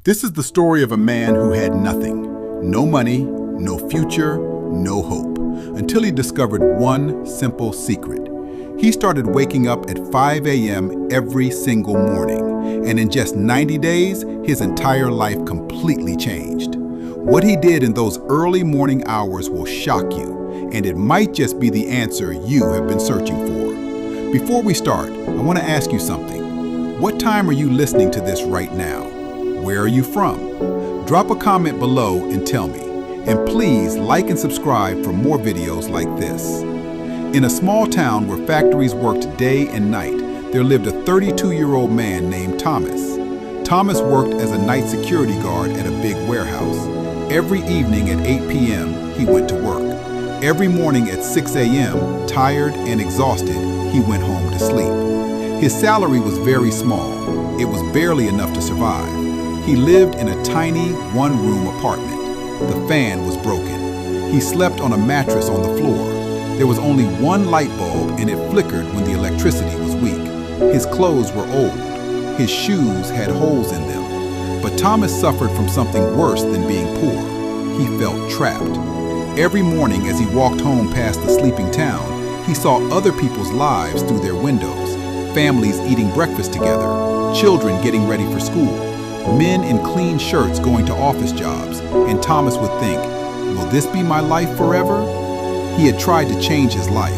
This is the story of a man who had nothing. No money, no future, no hope. Until he discovered one simple secret. He started waking up at 5 a.m. every single morning. And in just 90 days, his entire life completely changed. What he did in those early morning hours will shock you. And it might just be the answer you have been searching for. Before we start, I want to ask you something. What time are you listening to this right now? Where are you from? Drop a comment below and tell me. And please like and subscribe for more videos like this. In a small town where factories worked day and night, there lived a 32-year-old man named Thomas. Thomas worked as a night security guard at a big warehouse. Every evening at 8 p.m., he went to work. Every morning at 6 a.m., tired and exhausted, he went home to sleep. His salary was very small. It was barely enough to survive. He lived in a tiny one-room apartment. The fan was broken. He slept on a mattress on the floor. There was only one light bulb and it flickered when the electricity was weak. His clothes were old. His shoes had holes in them. But Thomas suffered from something worse than being poor. He felt trapped. Every morning as he walked home past the sleeping town, he saw other people's lives through their windows. Families eating breakfast together, children getting ready for school, men in clean shirts going to office jobs, and Thomas would think, will this be my life forever? He had tried to change his life.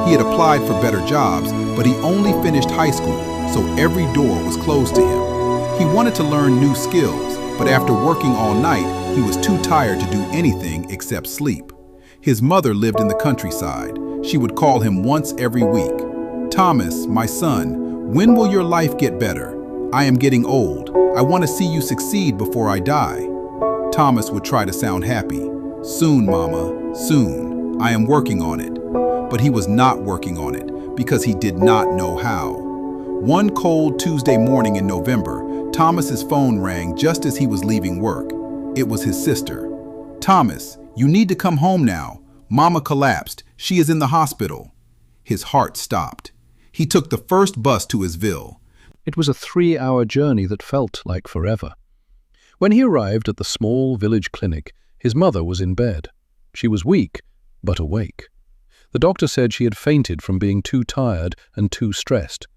He had applied for better jobs, but he only finished high school, so every door was closed to him. He wanted to learn new skills, but after working all night, he was too tired to do anything except sleep. His mother lived in the countryside. She would call him once every week. Thomas, my son, when will your life get better? I am getting old. I want to see you succeed before I die. Thomas would try to sound happy. Soon, Mama, soon. I am working on it. But he was not working on it because he did not know how. One cold Tuesday morning in November, Thomas's phone rang just as he was leaving work. It was his sister. Thomas, you need to come home now. Mama collapsed. She is in the hospital. His heart stopped. He took the first bus to his ville. It was a 3-hour journey that felt like forever. When he arrived at the small village clinic, his mother was in bed. She was weak, but awake. The doctor said she had fainted from being too tired and too stressed.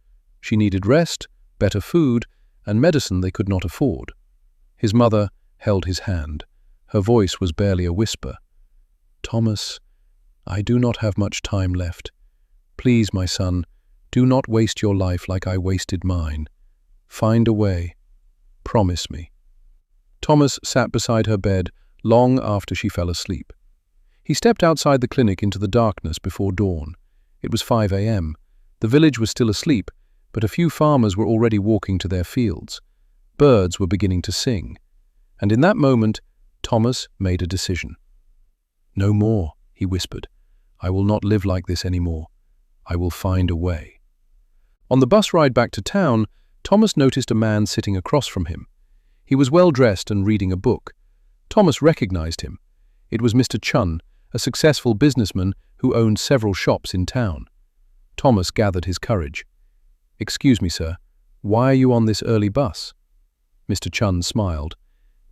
She needed rest, better food, and medicine they could not afford. His mother held his hand. Her voice was barely a whisper. "Thomas, I do not have much time left. Please, my son, do not waste your life like I wasted mine. Find a way. Promise me." Thomas sat beside her bed long after she fell asleep. He stepped outside the clinic into the darkness before dawn. It was 5 a.m. The village was still asleep, but a few farmers were already walking to their fields. Birds were beginning to sing. And in that moment, Thomas made a decision. "No more," he whispered. "I will not live like this anymore. I will find a way." On the bus ride back to town, Thomas noticed a man sitting across from him. He was well dressed and reading a book. Thomas recognized him. It was Mr. Chun, a successful businessman who owned several shops in town. Thomas gathered his courage. "Excuse me, sir, why are you on this early bus?" Mr. Chun smiled.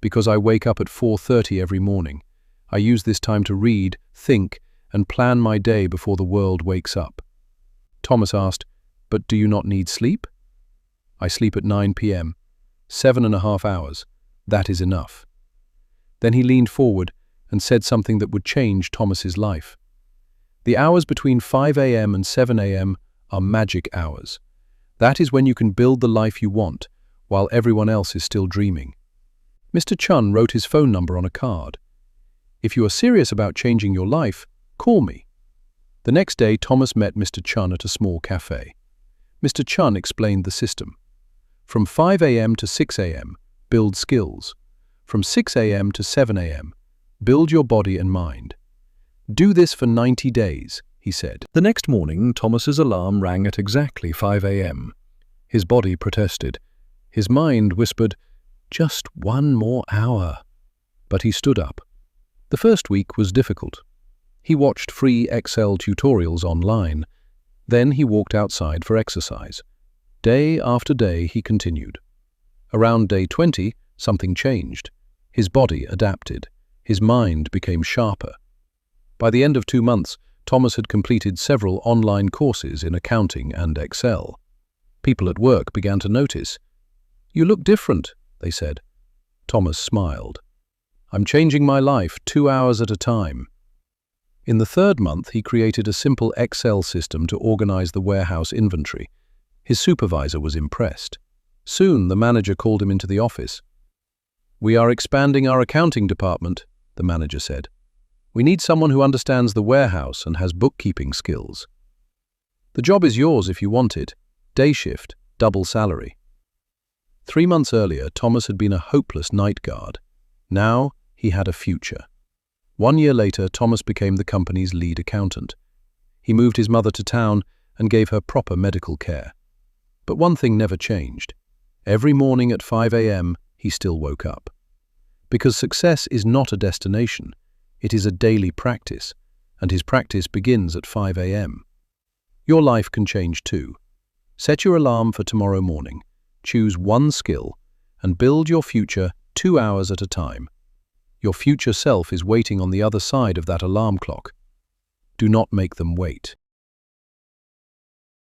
"Because I wake up at 4:30 every morning. I use this time to read, think, and plan my day before the world wakes up." Thomas asked, "But do you not need sleep?" "I sleep at 9 p.m. 7.5 hours. That is enough." Then he leaned forward and said something that would change Thomas's life. "The hours between 5 a.m. and 7 a.m. are magic hours. That is when you can build the life you want, while everyone else is still dreaming." Mr. Chun wrote his phone number on a card. "If you are serious about changing your life, call me." The next day, Thomas met Mr. Chun at a small cafe. Mr. Chun explained the system. From 5 a.m. to 6 a.m., build skills. From 6 a.m. to 7 a.m., build your body and mind. "Do this for 90 days, he said. The next morning, Thomas's alarm rang at exactly 5 a.m. His body protested. His mind whispered, "Just one more hour." But he stood up. The first week was difficult. He watched free Excel tutorials online. Then he walked outside for exercise. Day after day he continued. Around day 20, Something changed. His body adapted. His mind became sharper. By the end of 2 months, Thomas had completed several online courses in accounting and Excel. People at work began to notice. "You look different," they said. Thomas smiled. "I'm changing my life 2 hours at a time." In the 3rd month, he created a simple Excel system to organize the warehouse inventory. His supervisor was impressed. Soon, the manager called him into the office. "We are expanding our accounting department," the manager said. "We need someone who understands the warehouse and has bookkeeping skills. The job is yours if you want it. Day shift, double salary." 3 months earlier, Thomas had been a hopeless night guard. Now, he had a future. 1 year later, Thomas became the company's lead accountant. He moved his mother to town and gave her proper medical care. But one thing never changed. Every morning at 5 a.m., he still woke up. Because success is not a destination, it is a daily practice, and his practice begins at 5 a.m. Your life can change too. Set your alarm for tomorrow morning, choose one skill, and build your future 2 hours at a time. Your future self is waiting on the other side of that alarm clock. Do not make them wait.